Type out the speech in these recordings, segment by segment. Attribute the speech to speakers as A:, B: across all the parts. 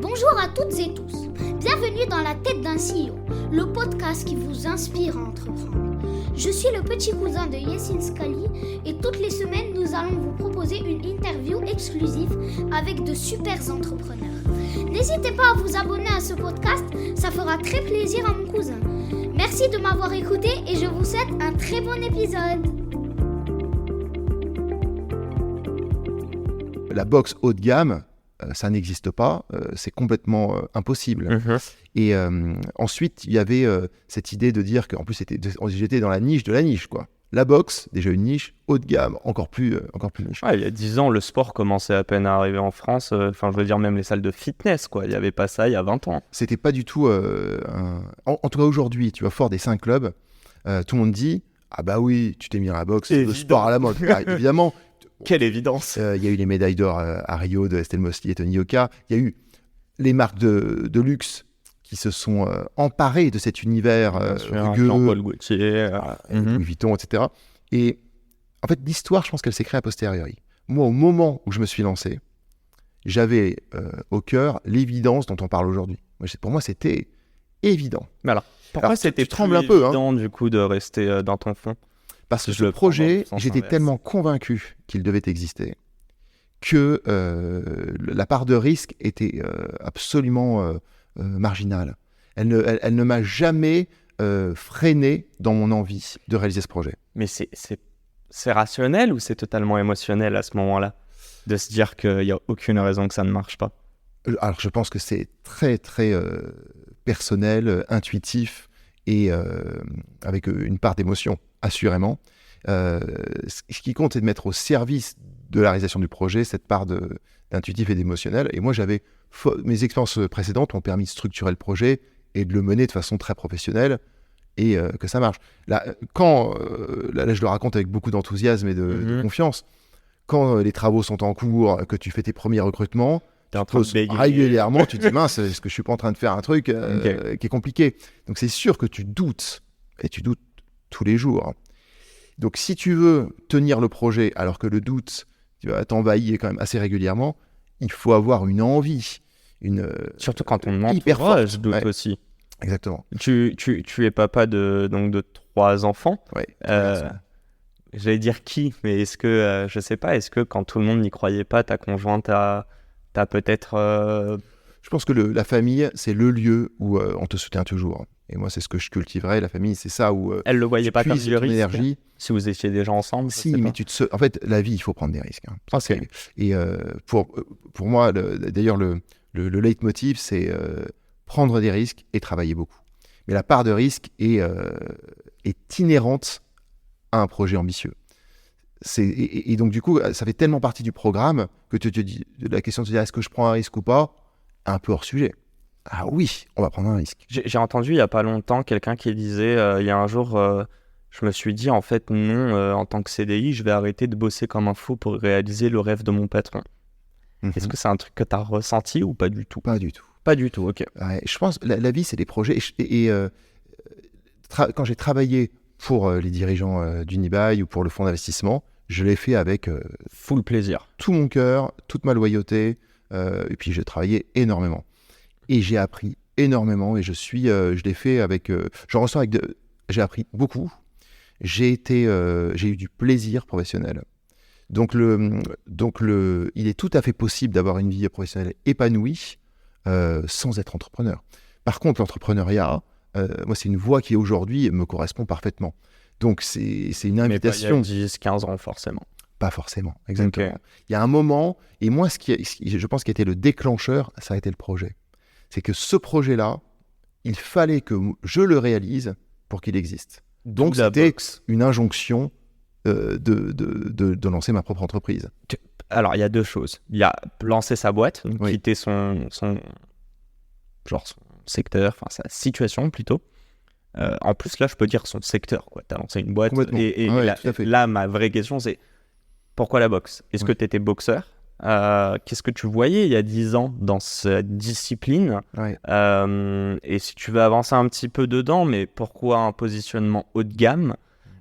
A: Bonjour à toutes et tous, bienvenue dans La tête d'un CEO, le podcast qui vous inspire à entreprendre. Je suis le petit cousin de Yassine Scali et toutes les semaines nous allons vous proposer une interview exclusive avec de super entrepreneurs. N'hésitez pas à vous abonner à ce podcast, ça fera très plaisir à mon cousin. Merci de m'avoir écouté et je vous souhaite un très bon épisode.
B: La boxe haut de gamme, ça n'existe pas, c'est complètement impossible. Et ensuite, il y avait cette idée de dire qu'en plus, j'étais dans la niche de la niche, quoi. La boxe, déjà une niche, haut de gamme, encore plus niche.
C: Ouais, il y a 10 ans, le sport commençait à peine à arriver en France. Je veux dire, même les salles de fitness, quoi. Il n'y avait pas ça il y a 20 ans.
B: C'était pas du tout... En tout cas, aujourd'hui, tu vas fort des 5 clubs, tout le monde dit « Ah bah oui, tu t'es mis à la boxe, c'est le sport à la mode. » Évidemment...
C: Quelle évidence.
B: Il y a eu les médailles d'or à Rio de Estelle Mosley et Tony Yoka. Il y a eu les marques de luxe qui se sont emparées de cet univers rugueux.
C: Jean-Paul Gaultier.
B: Louis Vuitton, etc. Et en fait, l'histoire, je pense qu'elle s'est créée a posteriori. Moi, au moment où je me suis lancé, j'avais au cœur l'évidence dont on parle aujourd'hui. Pour moi, c'était évident.
C: Mais alors, pourquoi c'était
B: tu trembles un peu,
C: évident, du coup, de rester dans ton fond ?
B: Parce que ce projet, j'étais tellement convaincu qu'il devait exister que la part de risque était absolument marginale. Elle ne m'a jamais freiné dans mon envie de réaliser ce projet.
C: Mais c'est rationnel ou c'est totalement émotionnel à ce moment-là, de se dire qu'il n'y a aucune raison que ça ne marche pas ?
B: Alors, je pense que c'est très, très personnel, intuitif et avec une part d'émotion. Assurément. Ce qui compte, c'est de mettre au service de la réalisation du projet cette part d'intuitif et d'émotionnel. Et moi, mes expériences précédentes ont permis de structurer le projet et de le mener de façon très professionnelle et que ça marche. Là, je le raconte avec beaucoup d'enthousiasme et de confiance. Quand les travaux sont en cours, que tu fais tes premiers recrutements, régulièrement, tu te dis mince, est-ce que je suis pas en train de faire un truc qui est compliqué ? Donc c'est sûr que tu doutes, et tu doutes tous les jours. Donc si tu veux tenir le projet alors que le doute t'envahit quand même assez régulièrement, il faut avoir une envie,
C: surtout quand on
B: hyper forte.
C: Doute aussi.
B: Exactement.
C: Tu es papa de 3 enfants.
B: Ouais.
C: J'allais dire qui, mais est-ce que je sais pas, est-ce que quand tout le monde n'y croyait pas, ta conjointe a peut-être
B: Je pense que la famille, c'est le lieu où on te soutient toujours. Et moi, c'est ce que je cultiverai. La famille, c'est ça où
C: elle le voyait pas comme du risque.
B: Énergie.
C: Si vous étiez déjà ensemble.
B: Si, mais en fait, la vie, il faut prendre des risques.
C: Okay.
B: Et pour moi, d'ailleurs, le leitmotiv, c'est prendre des risques et travailler beaucoup. Mais la part de risque est inhérente à un projet ambitieux. Et donc, du coup, ça fait tellement partie du programme que la question de te dire est-ce que je prends un risque ou pas, un peu hors sujet. Ah oui, on va prendre un risque.
C: J'ai entendu il n'y a pas longtemps quelqu'un qui disait il y a un jour, je me suis dit en fait non, en tant que CDI, je vais arrêter de bosser comme un fou pour réaliser le rêve de mon patron. Est-ce que c'est un truc que tu as ressenti ou pas du tout ?
B: Pas du tout.
C: Pas du tout, ok.
B: Ouais, je pense que la vie, c'est des projets. Quand j'ai travaillé pour les dirigeants d'Unibail ou pour le fonds d'investissement, je l'ai fait avec
C: full plaisir.
B: Tout mon cœur, toute ma loyauté. Et puis j'ai travaillé énormément. Et j'ai appris énormément et je l'ai fait avec... j'ai appris beaucoup. J'ai eu du plaisir professionnel. Donc, il est tout à fait possible d'avoir une vie professionnelle épanouie sans être entrepreneur. Par contre, l'entrepreneuriat, moi, c'est une voie qui aujourd'hui me correspond parfaitement. Donc, c'est une invitation...
C: Mais pas il y a 10, 15 ans, forcément.
B: Pas forcément, exactement.
C: Okay.
B: Il y a un moment, et moi, je pense qui a été le déclencheur, ça a été le projet. C'est que ce projet-là, il fallait que je le réalise pour qu'il existe. Donc, c'était une injonction de lancer ma propre entreprise.
C: Alors, il y a 2 choses. Il y a lancer sa boîte, donc quitter son secteur, enfin sa situation plutôt. En plus, là, je peux dire son secteur. Tu as lancé une boîte. Et là, ma vraie question, c'est pourquoi la boxe ? Est-ce que tu étais boxeur ? Qu'est-ce que tu voyais il y a 10 ans dans cette discipline ? Et si tu veux avancer un petit peu dedans, mais pourquoi un positionnement haut de gamme ?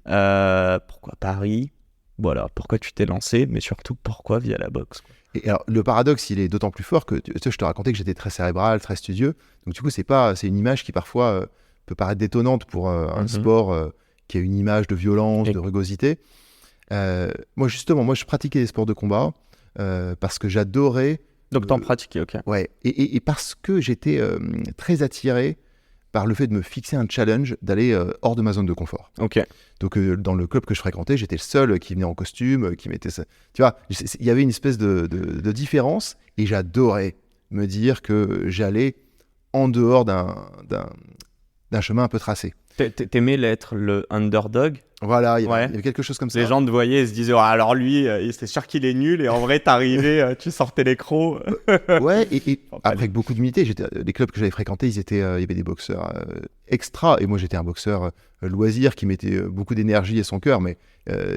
C: Pourquoi Paris ? Voilà, pourquoi tu t'es lancé ? Mais surtout, pourquoi via la boxe ?
B: Et alors, le paradoxe, il est d'autant plus fort que je te racontais que j'étais très cérébral, très studieux. Donc, du coup, c'est une image qui parfois peut paraître détonnante pour un sport qui a une image de violence, de rugosité. Moi, justement, je pratiquais des sports de combat parce que j'adorais.
C: Donc, t'en pratiquais, ok.
B: Ouais. Et parce que j'étais très attiré par le fait de me fixer un challenge d'aller hors de ma zone de confort.
C: Ok.
B: Donc, dans le club que je fréquentais, j'étais le seul qui venait en costume, qui mettait ça. Tu vois, il y avait une espèce de différence et j'adorais me dire que j'allais en dehors d'un chemin un peu tracé.
C: T'aimais l'être le underdog?
B: Voilà, il y avait quelque chose comme ça.
C: Les gens te voyaient et se disaient alors lui, c'est sûr qu'il est nul, et en vrai t'arrivais, tu sortais les crocs.
B: Ouais, et avec beaucoup d'humilité, les clubs que j'avais fréquentés, il y avait des boxeurs extra, et moi j'étais un boxeur loisir qui mettait beaucoup d'énergie et son cœur, mais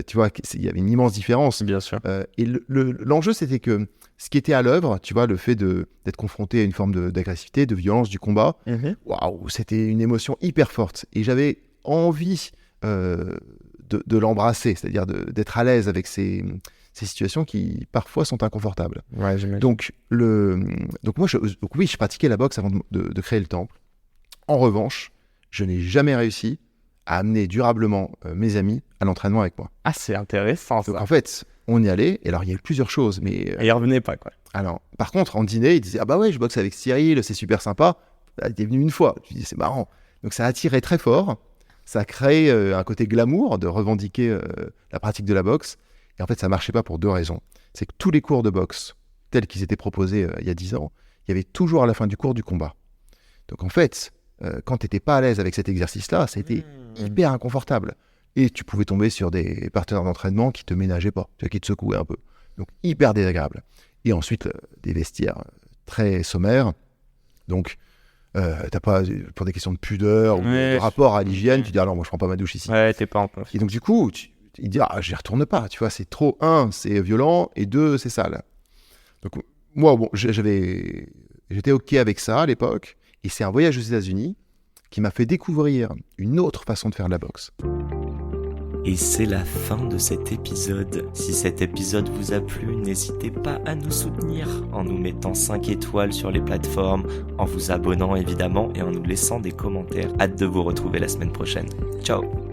B: tu vois, il y avait une immense différence.
C: Bien sûr.
B: Et l'enjeu, c'était que ce qui était à l'œuvre, tu vois, le fait d'être confronté à une forme d'agressivité, de violence, du combat, waouh, c'était une émotion hyper forte, et j'avais envie de l'embrasser, c'est-à-dire d'être à l'aise avec ces situations qui parfois sont inconfortables.
C: Ouais, j'imagine.
B: Donc moi, je pratiquais la boxe avant de créer le temple. En revanche, je n'ai jamais réussi à amener durablement mes amis à l'entraînement avec moi.
C: Ah, c'est intéressant ça.
B: Donc en fait, on y allait, et alors il y a eu plusieurs choses, mais...
C: Et ils revenaient pas, quoi.
B: Alors, par contre, en dîner, ils disaient « Ah bah ouais, je boxe avec Cyril, c'est super sympa. » T'es venu une fois. Je dis « C'est marrant. » Donc ça a attiré très fort. Ça a créé un côté glamour de revendiquer la pratique de la boxe. Et en fait, ça ne marchait pas pour deux raisons. C'est que tous les cours de boxe, tels qu'ils étaient proposés il y a 10 ans, il y avait toujours à la fin du cours du combat. Donc en fait, quand tu n'étais pas à l'aise avec cet exercice-là, c'était hyper inconfortable. Et tu pouvais tomber sur des partenaires d'entraînement qui ne te ménageaient pas, qui te secouaient un peu. Donc hyper désagréable. Et ensuite, des vestiaires très sommaires. Donc... t'as pas, pour des questions de pudeur ou de rapport à l'hygiène, tu dis alors moi je prends pas ma douche ici.
C: Ouais, t'es pas en confiance.
B: Et donc du coup, il dit j'y retourne pas, tu vois, c'est trop, c'est violent, et 2, c'est sale. Donc moi, bon, j'étais ok avec ça à l'époque, et c'est un voyage aux États-Unis qui m'a fait découvrir une autre façon de faire de la boxe.
D: Et c'est la fin de cet épisode. Si cet épisode vous a plu, n'hésitez pas à nous soutenir en nous mettant 5 étoiles sur les plateformes, en vous abonnant évidemment et en nous laissant des commentaires. Hâte de vous retrouver la semaine prochaine. Ciao!